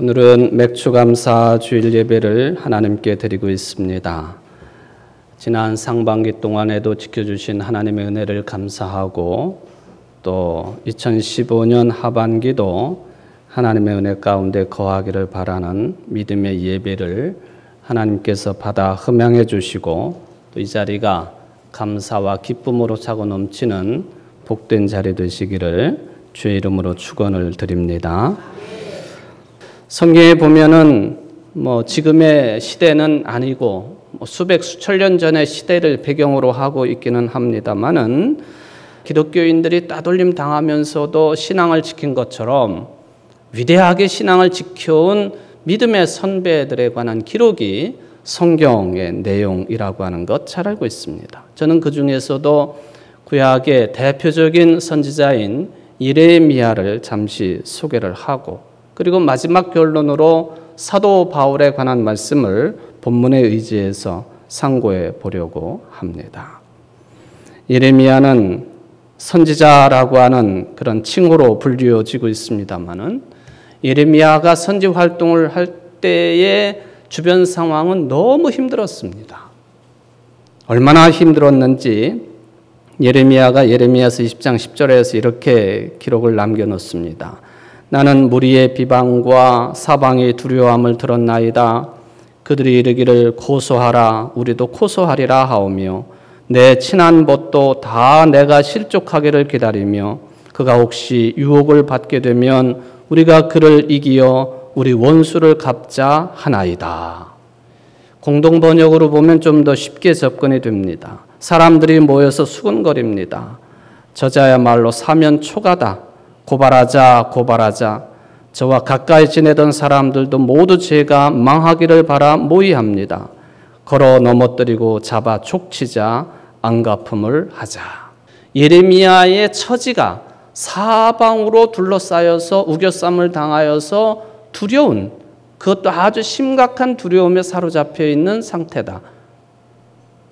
오늘은 맥주감사 주일 예배를 하나님께 드리고 있습니다. 지난 상반기 동안에도 지켜주신 하나님의 은혜를 감사하고 또 2015년 하반기도 하나님의 은혜 가운데 거하기를 바라는 믿음의 예배를 하나님께서 받아 흠양해 주시고 또 이 자리가 감사와 기쁨으로 차고 넘치는 복된 자리 되시기를 주의 이름으로 축원을 드립니다. 성경에 보면은 지금의 시대는 아니고 수백 수천 년 전의 시대를 배경으로 하고 있기는 합니다만은 기독교인들이 따돌림 당하면서도 신앙을 지킨 것처럼 위대하게 신앙을 지켜온 믿음의 선배들에 관한 기록이 성경의 내용이라고 하는 것 잘 알고 있습니다. 저는 그 중에서도 구약의 대표적인 선지자인 예레미야를 잠시 소개를 하고 그리고 마지막 결론으로 사도 바울에 관한 말씀을 본문에 의지해서 상고해 보려고 합니다. 예레미야는 선지자라고 하는 그런 칭호로 불리워지고 있습니다만은 예레미야가 선지 활동을 할 때의 주변 상황은 너무 힘들었습니다. 얼마나 힘들었는지 예레미야가 예레미야서 20장 10절에서 이렇게 기록을 남겨놓습니다. 나는 무리의 비방과 사방의 두려움을 들었나이다. 그들이 이르기를 고소하라 우리도 고소하리라 하오며 내 친한 벗도 다 내가 실족하기를 기다리며 그가 혹시 유혹을 받게 되면 우리가 그를 이기어 우리 원수를 갚자 하나이다. 공동 번역으로 보면 좀 더 쉽게 접근이 됩니다. 사람들이 모여서 수군거립니다. 저자야말로 사면 초가다. 고발하자 고발하자. 저와 가까이 지내던 사람들도 모두 제가 망하기를 바라 모의합니다. 걸어 넘어뜨리고 잡아 족치자 안갚음을 하자. 예레미야의 처지가 사방으로 둘러싸여서 우겨쌈을 당하여서 두려운 그것도 아주 심각한 두려움에 사로잡혀 있는 상태다.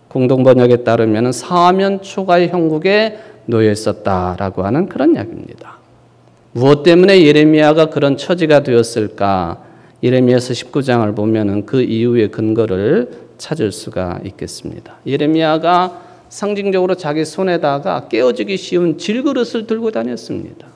공동번역에 따르면 사면 초가의 형국에 놓여 있었다라고 하는 그런 이야기입니다. 무엇 때문에 예레미야가 그런 처지가 되었을까? 예레미야서 19장을 보면은 그 이유의 근거를 찾을 수가 있겠습니다. 예레미야가 상징적으로 자기 손에다가 깨어지기 쉬운 질그릇을 들고 다녔습니다.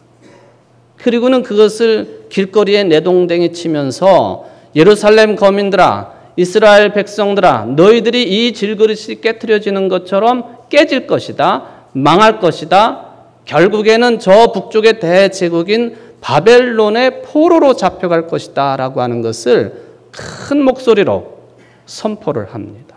그리고는 그것을 길거리에 내동댕이 치면서 예루살렘 거민들아, 이스라엘 백성들아, 너희들이 이 질그릇이 깨트려지는 것처럼 깨질 것이다, 망할 것이다, 결국에는 저 북쪽의 대제국인 바벨론의 포로로 잡혀갈 것이다 라고 하는 것을 큰 목소리로 선포를 합니다.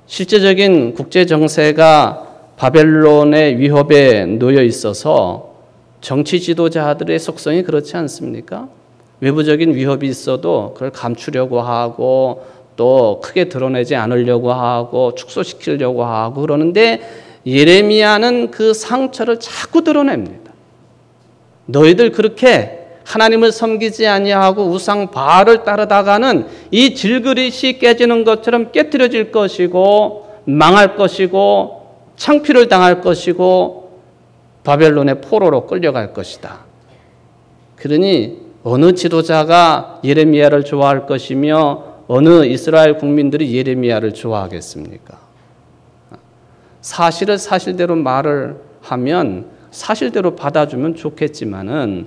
실제적인 국제 정세가 바벨론의 위협에 놓여 있어서 정치 지도자들의 속성이 그렇지 않습니까? 외부적인 위협이 있어도 그걸 감추려고 하고 또 크게 드러내지 않으려고 하고 축소시키려고 하고 그러는데 예레미야는 그 상처를 자꾸 드러냅니다. 너희들 그렇게 하나님을 섬기지 아니하고 우상 바알을 따르다가는 이 질그릇이 깨지는 것처럼 깨트려질 것이고 망할 것이고 창피를 당할 것이고 바벨론의 포로로 끌려갈 것이다. 그러니 어느 지도자가 예레미야를 좋아할 것이며 어느 이스라엘 국민들이 예레미야를 좋아하겠습니까? 사실을 사실대로 말을 하면 사실대로 받아주면 좋겠지만은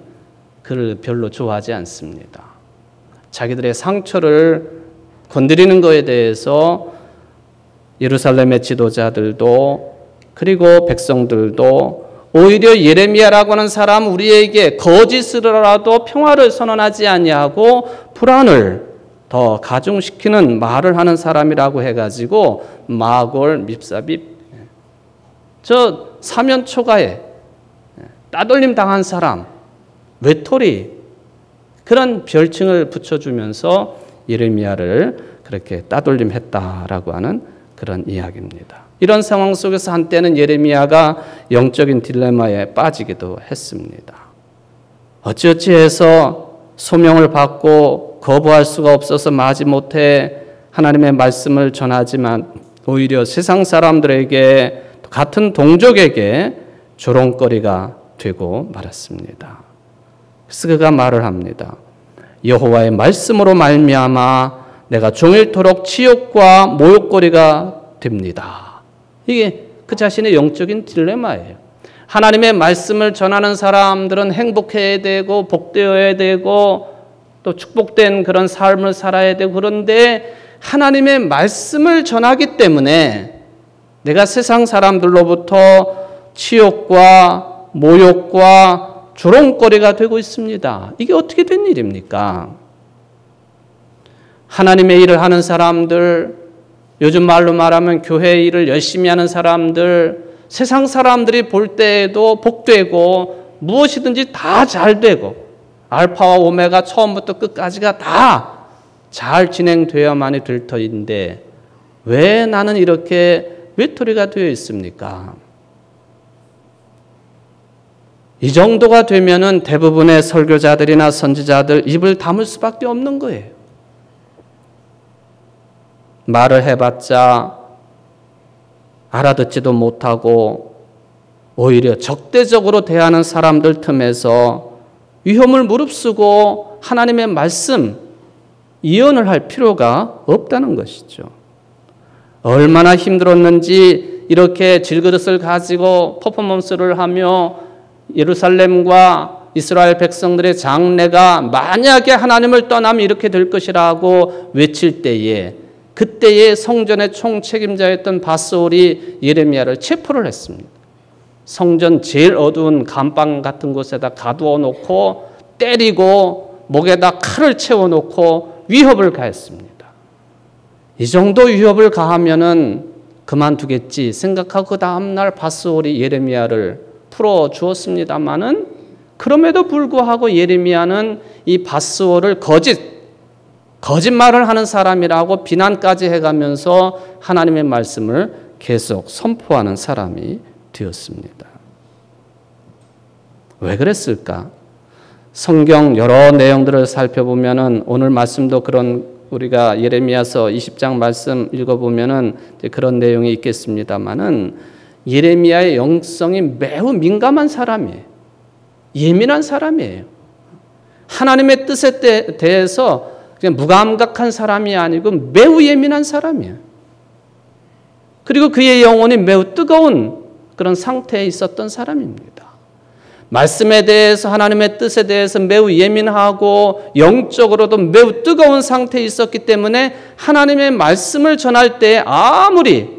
그를 별로 좋아하지 않습니다. 자기들의 상처를 건드리는 것에 대해서 예루살렘의 지도자들도 그리고 백성들도 오히려 예레미야라고 하는 사람 우리에게 거짓으로라도 평화를 선언하지 아니하고 불안을 더 가중시키는 말을 하는 사람이라고 해가지고 마골 밉삽입 저 사면 초가에 따돌림 당한 사람 외톨이 그런 별칭을 붙여주면서 예레미야를 그렇게 따돌림했다라고 하는 그런 이야기입니다. 이런 상황 속에서 한때는 예레미야가 영적인 딜레마에 빠지기도 했습니다. 어찌어찌 해서 소명을 받고 거부할 수가 없어서 마지못해 하나님의 말씀을 전하지만 오히려 세상 사람들에게 같은 동족에게 조롱거리가 되고 말았습니다. 그래서 그가 말을 합니다. 여호와의 말씀으로 말미암아 내가 종일토록 치욕과 모욕거리가 됩니다. 이게 그 자신의 영적인 딜레마예요. 하나님의 말씀을 전하는 사람들은 행복해야 되고 복되어야 되고 또 축복된 그런 삶을 살아야 되고, 그런데 하나님의 말씀을 전하기 때문에 내가 세상 사람들로부터 치욕과 모욕과 조롱거리가 되고 있습니다. 이게 어떻게 된 일입니까? 하나님의 일을 하는 사람들, 요즘 말로 말하면 교회 일을 열심히 하는 사람들, 세상 사람들이 볼 때에도 복되고 무엇이든지 다 잘 되고 알파와 오메가 처음부터 끝까지가 다 잘 진행되어야만이 될 터인데 왜 나는 이렇게 외톨이가 되어 있습니까? 이 정도가 되면은 대부분의 설교자들이나 선지자들 입을 다물 수밖에 없는 거예요. 말을 해봤자 알아듣지도 못하고 오히려 적대적으로 대하는 사람들 틈에서 위험을 무릅쓰고 하나님의 말씀, 이언을 할 필요가 없다는 것이죠. 얼마나 힘들었는지 이렇게 질그릇을 가지고 퍼포먼스를 하며 예루살렘과 이스라엘 백성들의 장래가 만약에 하나님을 떠나면 이렇게 될 것이라고 외칠 때에 그때의 성전의 총책임자였던 밧스올이 예레미야를 체포를 했습니다. 성전 제일 어두운 감방 같은 곳에다 가두어 놓고 때리고 목에다 칼을 채워놓고 위협을 가했습니다. 이 정도 위협을 가하면은 그만두겠지 생각하고 그 다음날 밧스올이 예레미야를 풀어주었습니다마는 그럼에도 불구하고 예레미야는 이 밧스올을 거짓말을 하는 사람이라고 비난까지 해가면서 하나님의 말씀을 계속 선포하는 사람이 되었습니다. 왜 그랬을까? 성경 여러 내용들을 살펴보면은 오늘 말씀도 그런, 우리가 예레미야서 20장 말씀 읽어보면은 그런 내용이 있겠습니다만은 예레미야의 영성이 매우 민감한 사람이에요. 예민한 사람이에요. 하나님의 뜻에 대해서 그냥 무감각한 사람이 아니고 매우 예민한 사람이에요. 그리고 그의 영혼이 매우 뜨거운 그런 상태에 있었던 사람입니다. 말씀에 대해서, 하나님의 뜻에 대해서 매우 예민하고 영적으로도 매우 뜨거운 상태에 있었기 때문에 하나님의 말씀을 전할 때 아무리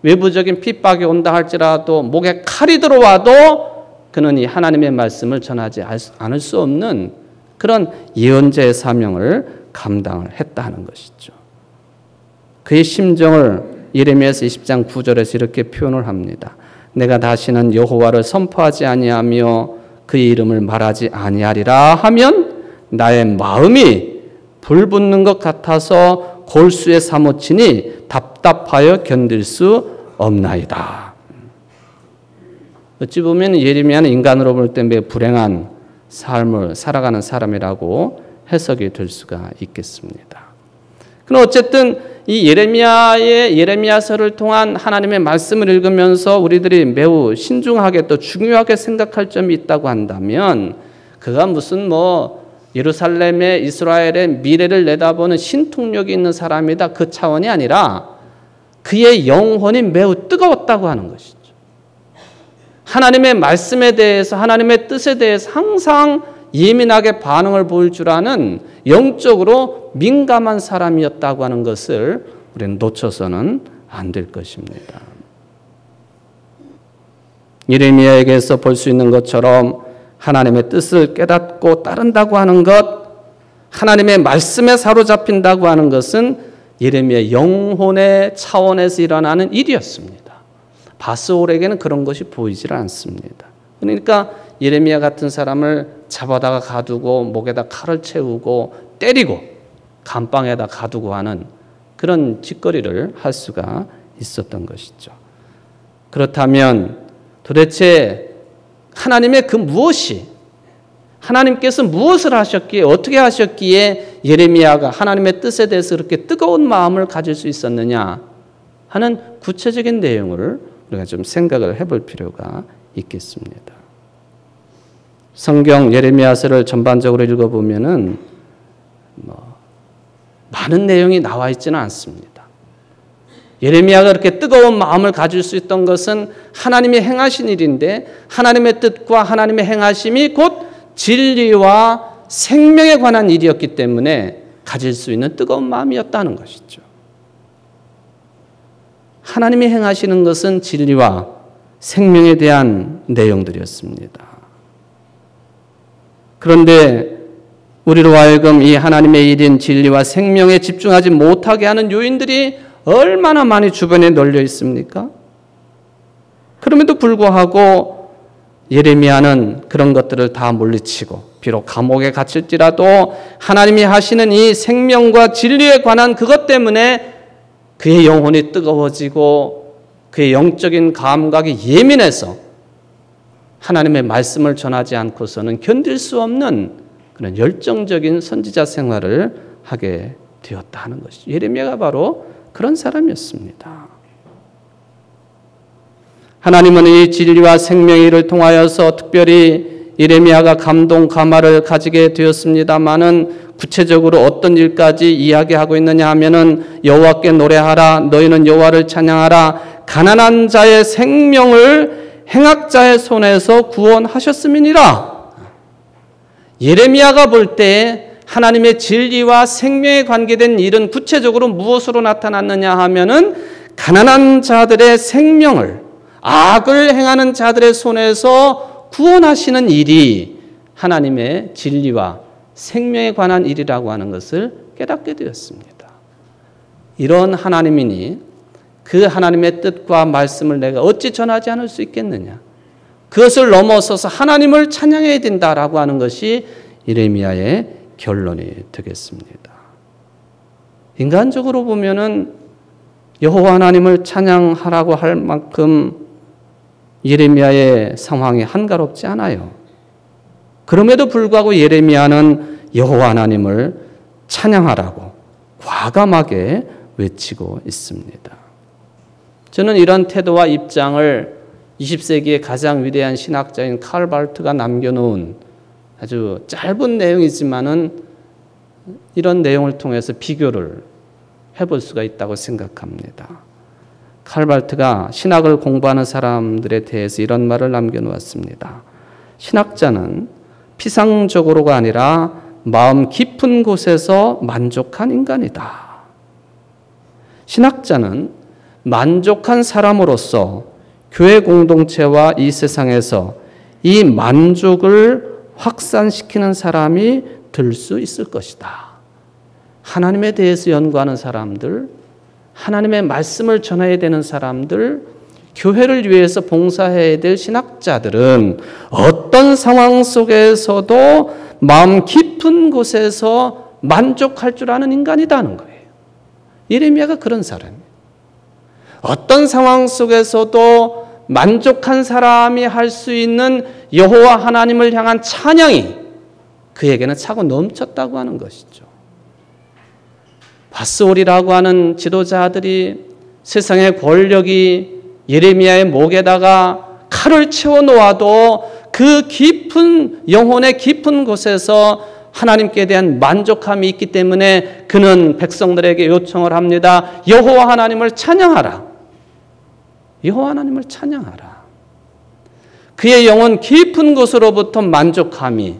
외부적인 핍박이 온다 할지라도 목에 칼이 들어와도 그는 이 하나님의 말씀을 전하지 않을 수 없는 그런 예언자의 사명을 감당을 했다 하는 것이죠. 그의 심정을 예레미야서 20장 9절에서 이렇게 표현을 합니다. 내가 다시는 여호와를 선포하지 아니하며 그의 이름을 말하지 아니하리라 하면 나의 마음이 불붙는 것 같아서 골수에 사무치니 답답하여 견딜 수 없나이다. 어찌 보면 예레미야는 인간으로 볼 때 매우 불행한 삶을 살아가는 사람이라고 해석이 될 수가 있겠습니다. 그럼 어쨌든 이 예레미야서를 통한 하나님의 말씀을 읽으면서 우리들이 매우 신중하게 또 중요하게 생각할 점이 있다고 한다면 그가 무슨 예루살렘의 이스라엘의 미래를 내다보는 신통력이 있는 사람이다, 그 차원이 아니라 그의 영혼이 매우 뜨거웠다고 하는 것이죠. 하나님의 말씀에 대해서, 하나님의 뜻에 대해서 항상 예민하게 반응을 보일 줄 아는 영적으로 민감한 사람이었다고 하는 것을 우리는 놓쳐서는 안 될 것입니다. 예레미야에게서 볼 수 있는 것처럼 하나님의 뜻을 깨닫고 따른다고 하는 것, 하나님의 말씀에 사로잡힌다고 하는 것은 예레미야의 영혼의 차원에서 일어나는 일이었습니다. 밧스올에게는 그런 것이 보이질 않습니다. 그러니까 예레미야 같은 사람을 잡아다가 가두고 목에다 칼을 채우고 때리고 감방에다 가두고 하는 그런 짓거리를 할 수가 있었던 것이죠. 그렇다면 도대체 하나님의 그 무엇이, 하나님께서 무엇을 하셨기에, 어떻게 하셨기에 예레미야가 하나님의 뜻에 대해서 그렇게 뜨거운 마음을 가질 수 있었느냐 하는 구체적인 내용을 우리가 좀 생각을 해볼 필요가 있겠습니다. 성경 예레미야서를 전반적으로 읽어보면은 많은 내용이 나와 있지는 않습니다. 예레미야가 그렇게 뜨거운 마음을 가질 수 있던 것은 하나님이 행하신 일인데 하나님의 뜻과 하나님의 행하심이 곧 진리와 생명에 관한 일이었기 때문에 가질 수 있는 뜨거운 마음이었다는 것이죠. 하나님이 행하시는 것은 진리와 생명에 대한 내용들이었습니다. 그런데 우리로 하여금 이 하나님의 일인 진리와 생명에 집중하지 못하게 하는 요인들이 얼마나 많이 주변에 널려 있습니까? 그럼에도 불구하고 예레미야는 그런 것들을 다 물리치고 비록 감옥에 갇힐지라도 하나님이 하시는 이 생명과 진리에 관한 그것 때문에 그의 영혼이 뜨거워지고 그의 영적인 감각이 예민해서 하나님의 말씀을 전하지 않고서는 견딜 수 없는 그런 열정적인 선지자 생활을 하게 되었다 하는 것이죠. 예레미야가 바로 그런 사람이었습니다. 하나님은 이 진리와 생명의 일을 통하여서 특별히 예레미야가 감동 감화를 가지게 되었습니다마는 구체적으로 어떤 일까지 이야기하고 있느냐 하면은 여호와께 노래하라 너희는 여호와를 찬양하라 가난한 자의 생명을 행악자의 손에서 구원하셨음이니라. 예레미야가 볼 때 하나님의 진리와 생명에 관계된 일은 구체적으로 무엇으로 나타났느냐 하면은 가난한 자들의 생명을 악을 행하는 자들의 손에서 구원하시는 일이 하나님의 진리와 생명에 관한 일이라고 하는 것을 깨닫게 되었습니다. 이런 하나님이니 그 하나님의 뜻과 말씀을 내가 어찌 전하지 않을 수 있겠느냐. 그것을 넘어서서 하나님을 찬양해야 된다라고 하는 것이 예레미야의 결론이 되겠습니다. 인간적으로 보면은 여호와 하나님을 찬양하라고 할 만큼 예레미야의 상황이 한가롭지 않아요. 그럼에도 불구하고 예레미야는 여호와 하나님을 찬양하라고 과감하게 외치고 있습니다. 저는 이런 태도와 입장을 20세기의 가장 위대한 신학자인 칼 발트가 남겨놓은 아주 짧은 내용이지만은 이런 내용을 통해서 비교를 해볼 수가 있다고 생각합니다. 칼 발트가 신학을 공부하는 사람들에 대해서 이런 말을 남겨놓았습니다. 신학자는 피상적으로가 아니라 마음 깊은 곳에서 만족한 인간이다. 신학자는 만족한 사람으로서 교회 공동체와 이 세상에서 이 만족을 확산시키는 사람이 될 수 있을 것이다. 하나님에 대해서 연구하는 사람들, 하나님의 말씀을 전해야 되는 사람들, 교회를 위해서 봉사해야 될 신학자들은 어떤 상황 속에서도 마음 깊은 곳에서 만족할 줄 아는 인간이라는 거예요. 예레미야가 그런 사람이에요. 어떤 상황 속에서도 만족한 사람이 할 수 있는 여호와 하나님을 향한 찬양이 그에게는 차고 넘쳤다고 하는 것이죠. 밧스올이라고 하는 지도자들이 세상의 권력이 예레미야의 목에다가 칼을 채워 놓아도 그 깊은 영혼의 깊은 곳에서 하나님께 대한 만족함이 있기 때문에 그는 백성들에게 요청을 합니다. 여호와 하나님을 찬양하라. 여호와 하나님을 찬양하라. 그의 영혼 깊은 곳으로부터 만족함이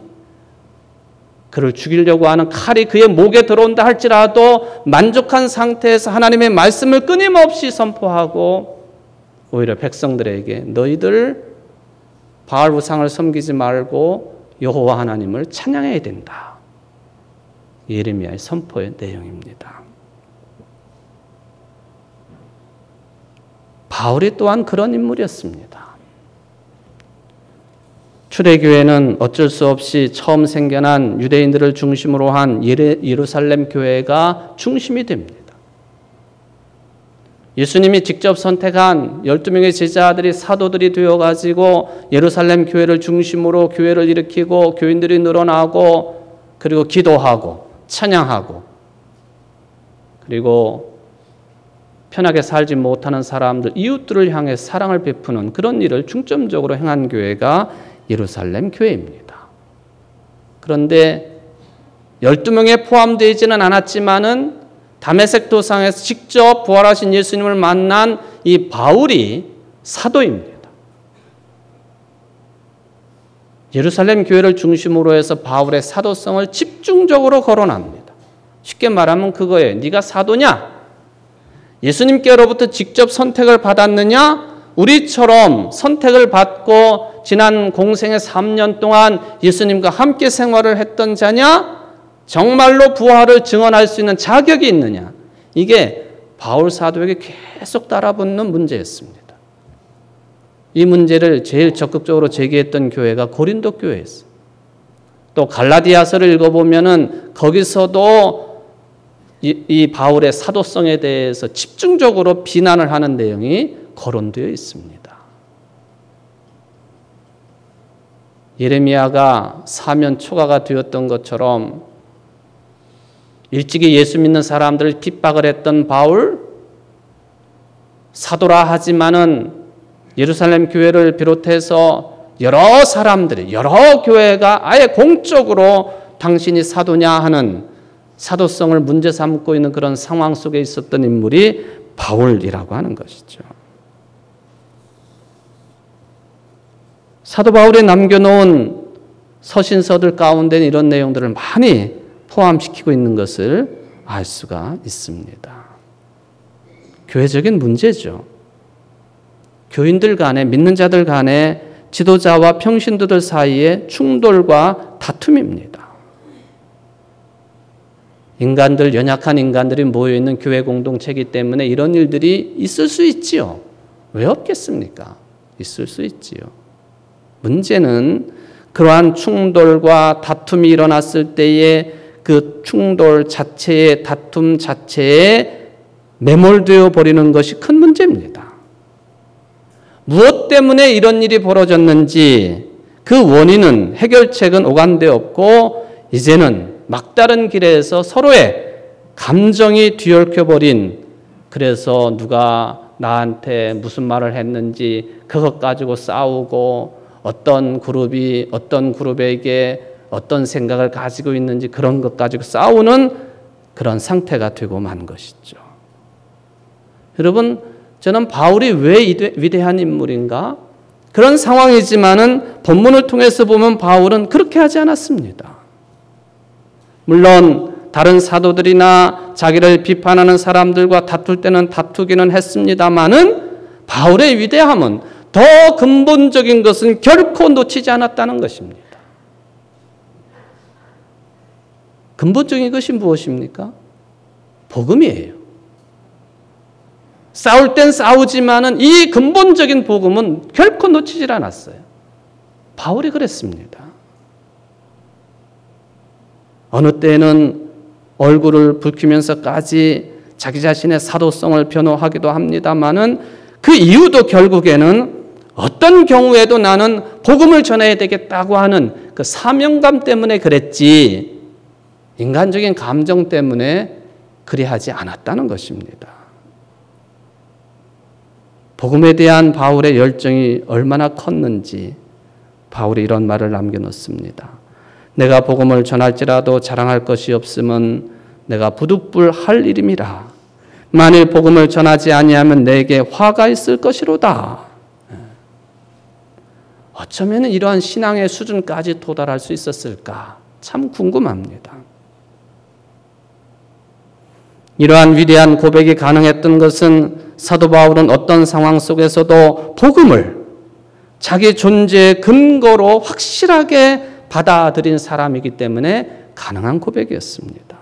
그를 죽이려고 하는 칼이 그의 목에 들어온다 할지라도 만족한 상태에서 하나님의 말씀을 끊임없이 선포하고 오히려 백성들에게 너희들 바알 우상을 섬기지 말고 여호와 하나님을 찬양해야 된다. 예레미야의 선포의 내용입니다. 바울이 또한 그런 인물이었습니다. 초대교회는 어쩔 수 없이 처음 생겨난 유대인들을 중심으로 한 예루살렘 교회가 중심이 됩니다. 예수님이 직접 선택한 12명의 제자들이 사도들이 되어가지고 예루살렘 교회를 중심으로 교회를 일으키고 교인들이 늘어나고 그리고 기도하고 찬양하고 그리고 편하게 살지 못하는 사람들, 이웃들을 향해 사랑을 베푸는 그런 일을 중점적으로 행한 교회가 예루살렘 교회입니다. 그런데 12명에 포함되지는 않았지만은 다메섹 도상에서 직접 부활하신 예수님을 만난 이 바울이 사도입니다. 예루살렘 교회를 중심으로 해서 바울의 사도성을 집중적으로 거론합니다. 쉽게 말하면 그거예요. 네가 사도냐? 예수님께로부터 직접 선택을 받았느냐? 우리처럼 선택을 받고 지난 공생의 3년 동안 예수님과 함께 생활을 했던 자냐? 정말로 부활을 증언할 수 있는 자격이 있느냐? 이게 바울 사도에게 계속 따라붙는 문제였습니다. 이 문제를 제일 적극적으로 제기했던 교회가 고린도 교회였어요. 또 갈라디아서를 읽어보면은 거기서도 이 바울의 사도성에 대해서 집중적으로 비난을 하는 내용이 거론되어 있습니다. 예레미야가 사면 초가가 되었던 것처럼 일찍이 예수 믿는 사람들을 핍박을 했던 바울, 사도라 하지만은 예루살렘 교회를 비롯해서 여러 사람들이, 여러 교회가 아예 공적으로 당신이 사도냐 하는 사도성을 문제 삼고 있는 그런 상황 속에 있었던 인물이 바울이라고 하는 것이죠. 사도 바울이 남겨놓은 서신서들 가운데는 이런 내용들을 많이 포함시키고 있는 것을 알 수가 있습니다. 교회적인 문제죠. 교인들 간에, 믿는 자들 간에 지도자와 평신도들 사이의 충돌과 다툼입니다. 인간들, 연약한 인간들이 모여있는 교회 공동체이기 때문에 이런 일들이 있을 수 있지요. 왜 없겠습니까? 있을 수 있지요. 문제는 그러한 충돌과 다툼이 일어났을 때에 그 충돌 자체의 다툼 자체에 매몰되어 버리는 것이 큰 문제입니다. 무엇 때문에 이런 일이 벌어졌는지 그 원인은 해결책은 오간되었고 이제는 막다른 길에서 서로의 감정이 뒤엉켜버린, 그래서 누가 나한테 무슨 말을 했는지 그것 가지고 싸우고 어떤 그룹이 어떤 그룹에게 어떤 생각을 가지고 있는지 그런 것 가지고 싸우는 그런 상태가 되고 만 것이죠. 여러분, 저는 바울이 왜 위대한 인물인가? 그런 상황이지만은 본문을 통해서 보면 바울은 그렇게 하지 않았습니다. 물론 다른 사도들이나 자기를 비판하는 사람들과 다툴 때는 다투기는 했습니다마는 바울의 위대함은 더 근본적인 것은 결코 놓치지 않았다는 것입니다. 근본적인 것이 무엇입니까? 복음이에요. 싸울 땐 싸우지만은 이 근본적인 복음은 결코 놓치질 않았어요. 바울이 그랬습니다. 어느 때는 얼굴을 붉히면서까지 자기 자신의 사도성을 변호하기도 합니다마는 그 이유도 결국에는 어떤 경우에도 나는 복음을 전해야 되겠다고 하는 그 사명감 때문에 그랬지 인간적인 감정 때문에 그리하지 않았다는 것입니다. 복음에 대한 바울의 열정이 얼마나 컸는지 바울이 이런 말을 남겨놓습니다. 내가 복음을 전할지라도 자랑할 것이 없으면 내가 부득불할 일임이라. 만일 복음을 전하지 아니하면 내게 화가 있을 것이로다. 어쩌면 이러한 신앙의 수준까지 도달할 수 있었을까? 참 궁금합니다. 이러한 위대한 고백이 가능했던 것은 사도 바울은 어떤 상황 속에서도 복음을 자기 존재의 근거로 확실하게 받아들인 사람이기 때문에 가능한 고백이었습니다.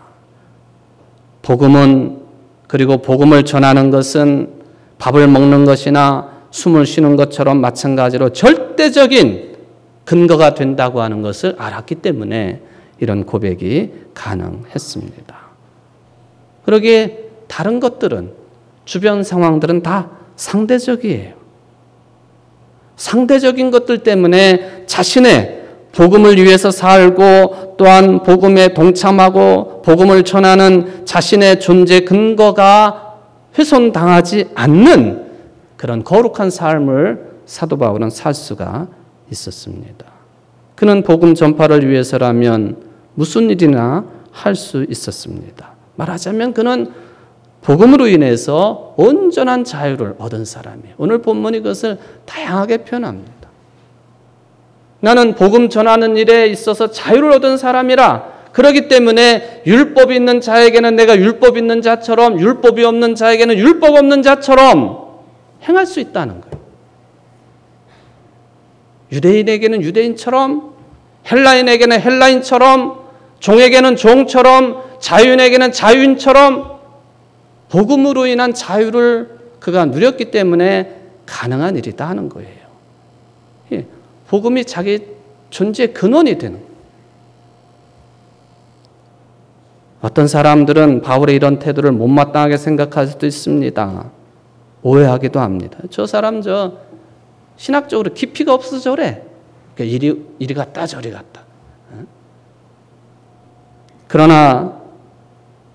복음은, 그리고 복음을 전하는 것은 밥을 먹는 것이나 숨을 쉬는 것처럼 마찬가지로 절대적인 근거가 된다고 하는 것을 알았기 때문에 이런 고백이 가능했습니다. 그러기에 다른 것들은, 주변 상황들은 다 상대적이에요. 상대적인 것들 때문에 자신의 복음을 위해서 살고 또한 복음에 동참하고 복음을 전하는 자신의 존재 근거가 훼손당하지 않는 그런 거룩한 삶을 사도 바울은 살 수가 있었습니다. 그는 복음 전파를 위해서라면 무슨 일이나 할 수 있었습니다. 말하자면 그는 복음으로 인해서 온전한 자유를 얻은 사람이에요. 오늘 본문이 그것을 다양하게 표현합니다. 나는 복음 전하는 일에 있어서 자유를 얻은 사람이라, 그렇기 때문에 율법이 있는 자에게는 내가 율법 있는 자처럼, 율법이 없는 자에게는 율법 없는 자처럼 행할 수 있다는 거예요. 유대인에게는 유대인처럼, 헬라인에게는 헬라인처럼, 종에게는 종처럼, 자유인에게는 자유인처럼 복음으로 인한 자유를 그가 누렸기 때문에 가능한 일이다 하는 거예요. 복음이 자기 존재의 근원이 되는 거예요. 어떤 사람들은 바울의 이런 태도를 못마땅하게 생각할 수도 있습니다. 오해하기도 합니다. 저 사람 신학적으로 깊이가 없어서 저래. 그러니까 이리 갔다 저리 갔다. 그러나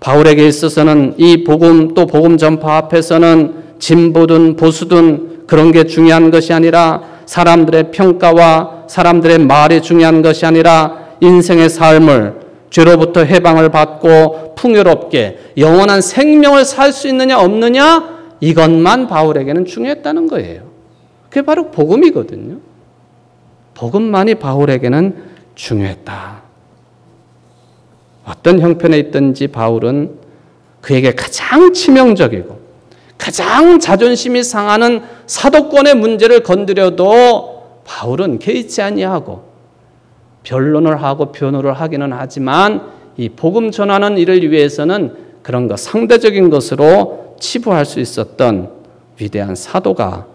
바울에게 있어서는 이 복음, 또 복음 전파 앞에서는 진보든 보수든 그런 게 중요한 것이 아니라, 사람들의 평가와 사람들의 말이 중요한 것이 아니라, 인생의 삶을 죄로부터 해방을 받고 풍요롭게 영원한 생명을 살 수 있느냐 없느냐, 이것만 바울에게는 중요했다는 거예요. 그게 바로 복음이거든요. 복음만이 바울에게는 중요했다. 어떤 형편에 있든지 바울은 그에게 가장 치명적이고 가장 자존심이 상하는 사도권의 문제를 건드려도 바울은 개의치 아니하고 변론을 하고 변호를 하기는 하지만, 이 복음 전하는 일을 위해서는 그런 거 상대적인 것으로 치부할 수 있었던 위대한 사도가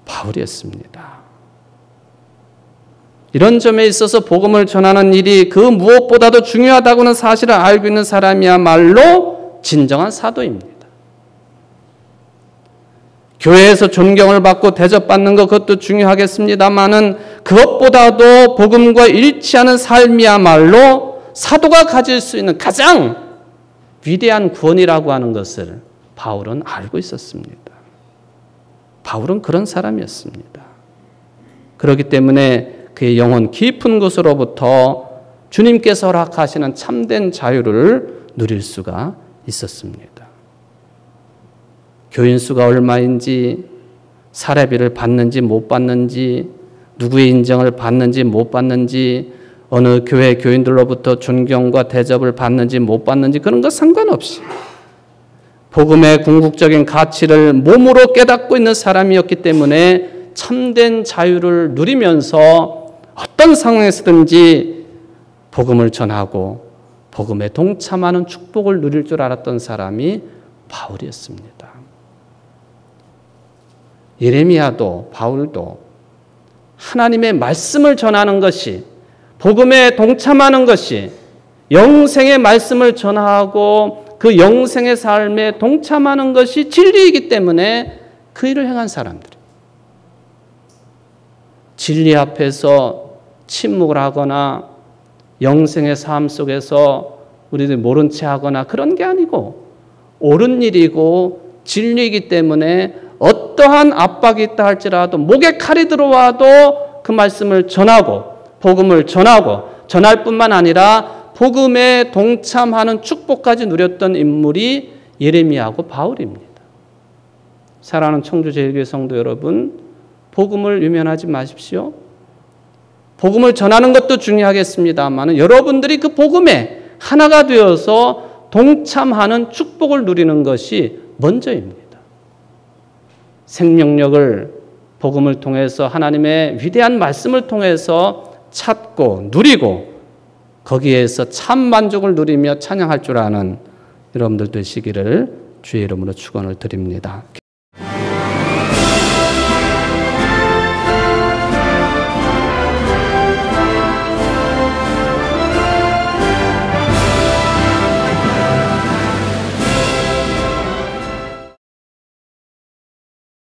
바울이었습니다. 이런 점에 있어서 복음을 전하는 일이 그 무엇보다도 중요하다고는 사실을 알고 있는 사람이야말로 진정한 사도입니다. 교회에서 존경을 받고 대접받는 것, 그것도 중요하겠습니다만은 그것보다도 복음과 일치하는 삶이야말로 사도가 가질 수 있는 가장 위대한 구원이라고 하는 것을 바울은 알고 있었습니다. 바울은 그런 사람이었습니다. 그렇기 때문에 그의 영혼 깊은 곳으로부터 주님께서 허락하시는 참된 자유를 누릴 수가 있었습니다. 교인 수가 얼마인지, 사례비를 받는지 못 받는지, 누구의 인정을 받는지 못 받는지, 어느 교회 교인들로부터 존경과 대접을 받는지 못 받는지, 그런 것 상관없이 복음의 궁극적인 가치를 몸으로 깨닫고 있는 사람이었기 때문에 참된 자유를 누리면서 어떤 상황에서든지 복음을 전하고 복음에 동참하는 축복을 누릴 줄 알았던 사람이 바울이었습니다. 예레미야도 바울도 하나님의 말씀을 전하는 것이, 복음에 동참하는 것이, 영생의 말씀을 전하고 그 영생의 삶에 동참하는 것이 진리이기 때문에 그 일을 행한 사람들. 진리 앞에서 침묵을 하거나 영생의 삶 속에서 우리들이 모른 채 하거나 그런 게 아니고, 옳은 일이고 진리이기 때문에 어떠한 압박이 있다 할지라도, 목에 칼이 들어와도 그 말씀을 전하고 복음을 전하고, 전할 뿐만 아니라 복음에 동참하는 축복까지 누렸던 인물이 예레미야하고 바울입니다. 사랑하는 청주제일교회 성도 여러분, 복음을 외면하지 마십시오. 복음을 전하는 것도 중요하겠습니다만 여러분들이 그 복음에 하나가 되어서 동참하는 축복을 누리는 것이 먼저입니다. 생명력을 복음을 통해서, 하나님의 위대한 말씀을 통해서 찾고 누리고 거기에서 참 만족을 누리며 찬양할 줄 아는 여러분들 되시기를 주의 이름으로 축원을 드립니다.